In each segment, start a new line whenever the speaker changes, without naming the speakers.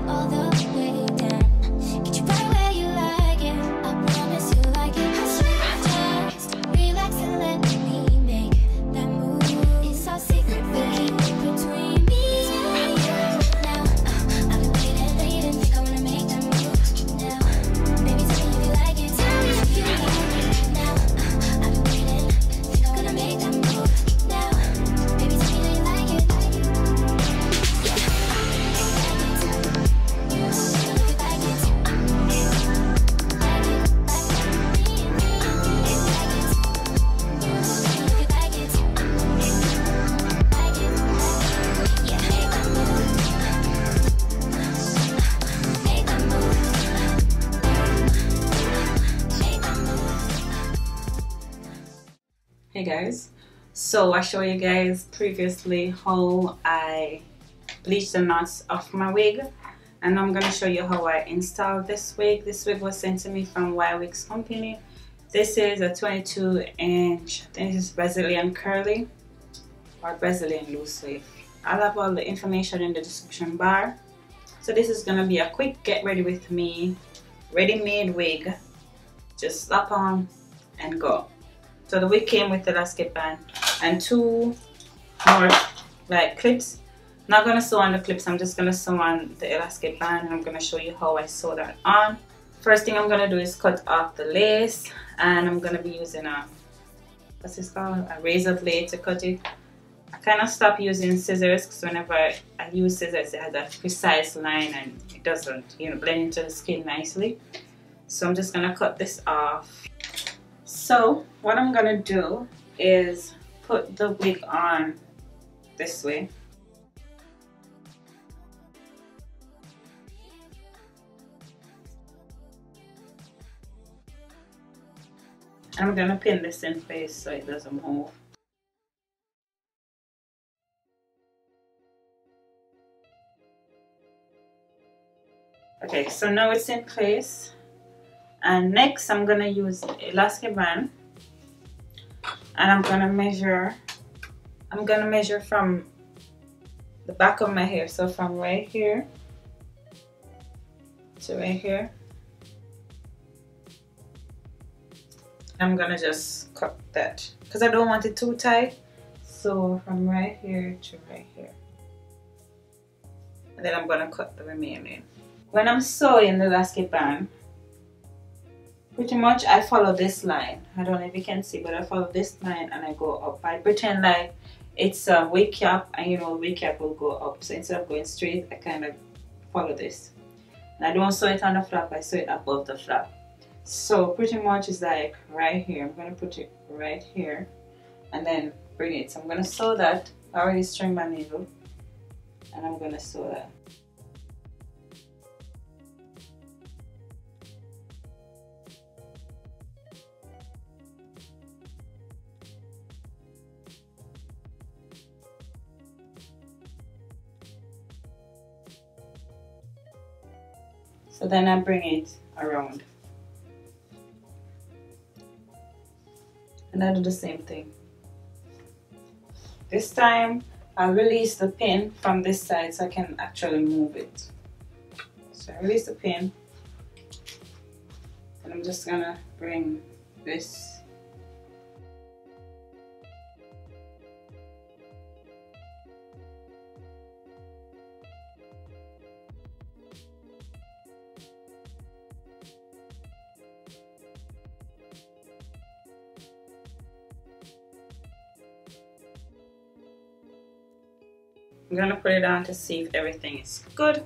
all the way down. Get you right where you like it. I promise you like it. Just relax and let me make that move. It's our secret, baby, between me and you. Now, I've been waiting, think I wanna make that move. Now, baby, tell me if you like it. Tell me if you like it. Now, I've been waiting, think I'm gonna make that move. Now, baby, tell me that you like it.
Hey guys, so I showed you guys previously how I bleached the knots off my wig, and I'm going to show you how I installed this wig. This wig was sent to me from Ywigs company. This is a 22-inch, I think this is Brazilian curly or Brazilian loose wave. I'll have all the information in the description bar. So this is going to be a quick get ready with me, ready-made wig. Just slap on and go. So the wig came with the elastic band and two more like clips. Not gonna sew on the clips, I'm just gonna sew on the elastic band, and I'm gonna show you how I sew that on. First thing I'm gonna do is cut off the lace, and I'm gonna be using a, what's this called? A razor blade to cut it. I kind of stopped using scissors because whenever I use scissors it has a precise line and it doesn't, you know, blend into the skin nicely. So I'm just gonna cut this off. So what I'm gonna do is put the wig on this way. I'm gonna pin this in place so it doesn't move. Okay, so now it's in place. And next I'm gonna use elastic band, and I'm gonna measure from the back of my hair, so from right here to right here. I'm gonna just cut that because I don't want it too tight, so from right here to right here, and then I'm gonna cut the remaining. When I'm sewing the elastic band, pretty much I follow this line. I don't know if you can see, but I follow this line and I go up. I pretend like it's a wig cap, and you know, wig cap will go up. So instead of going straight, I kind of follow this. And I don't sew it on the flap, I sew it above the flap. So pretty much it's like right here. I'm going to put it right here and then bring it. So I'm going to sew that. I already string my needle, and I'm going to sew that. So then I bring it around, and I do the same thing. This time I'll release the pin from this side so I can actually move it. So I release the pin, and I'm just gonna bring this . I'm gonna put it on to see if everything is good.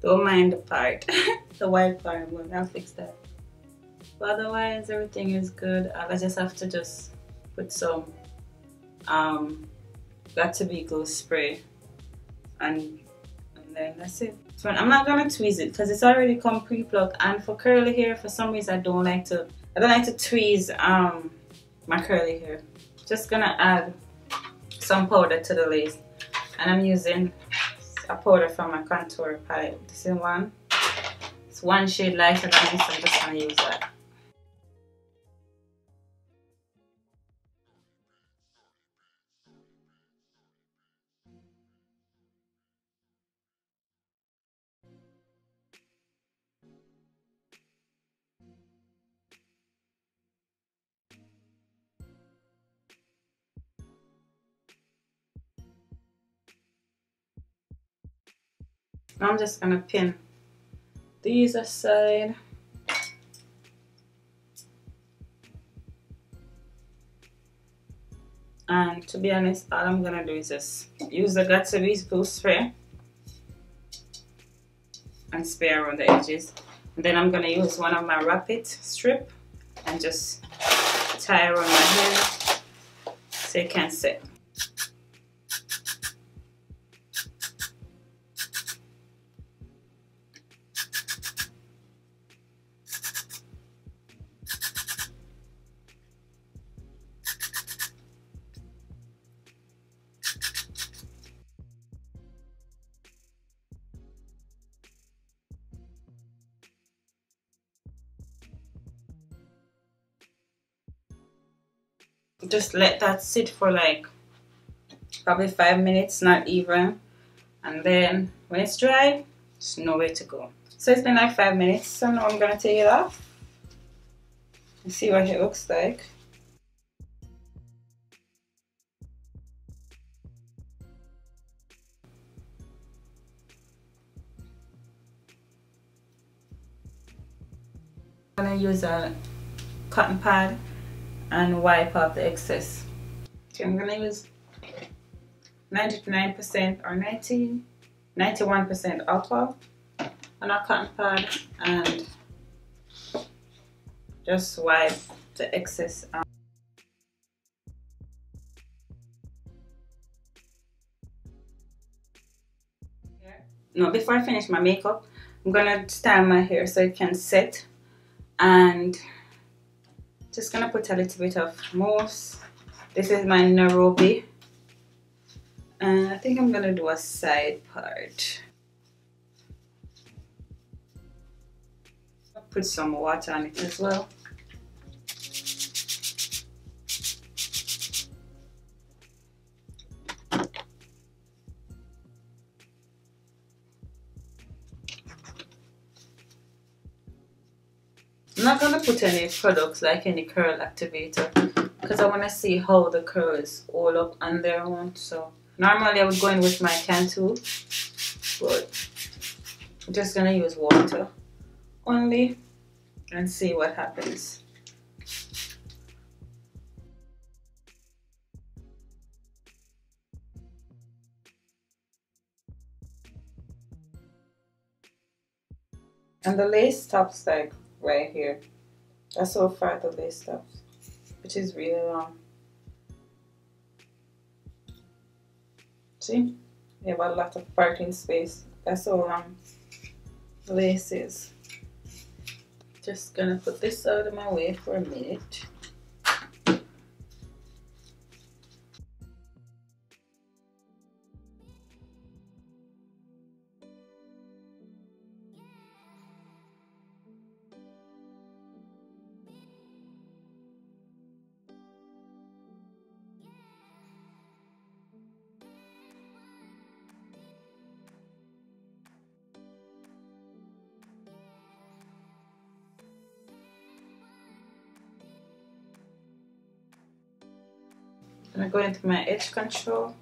Don't mind the part, the white part, but I'll fix that. But otherwise, everything is good. I just have to just put some got to be glue spray, and then that's it. So I'm not gonna tweeze it because it's already come pre-plucked, and for curly hair, for some reason I don't like to tweeze my curly hair. Just gonna add some powder to the lace, and I'm using a powder from my contour palette. This is one. It's one shade lighter than this, so I'm just gonna use that. Now I'm just gonna pin these aside. And to be honest, all I'm gonna do is just use the Wig glue spray and spray around the edges. And then I'm gonna use one of my rapid strip and just tie around my hair so it can set. Just let that sit for like probably 5 minutes, not even. And then when it's dry, there's nowhere to go. So it's been like 5 minutes, so now I'm gonna take it off and see what it looks like. I'm gonna use a cotton pad and wipe off the excess. Okay, I'm gonna use 99% or 91% alcohol on a cotton pad and just wipe the excess out. No, before I finish my makeup, I'm gonna style my hair so it can set, and just gonna put a little bit of mousse. This is my Nairobi, and I think I'm gonna do a side part. I'll put some water on it as well. I'm not gonna put any products like any curl activator because I want to see how the curls all up on their own. So normally I would go in with my Cantu, but I'm just gonna use water only and see what happens. And the lace stops like right here. That's how far the lace stops, which is really long. See? We have a lot of parting space. That's how long the lace is. Just gonna put this out of my way for a minute. I'm gonna go into my edge control.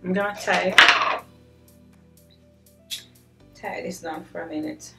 I'm gonna tie this down for a minute.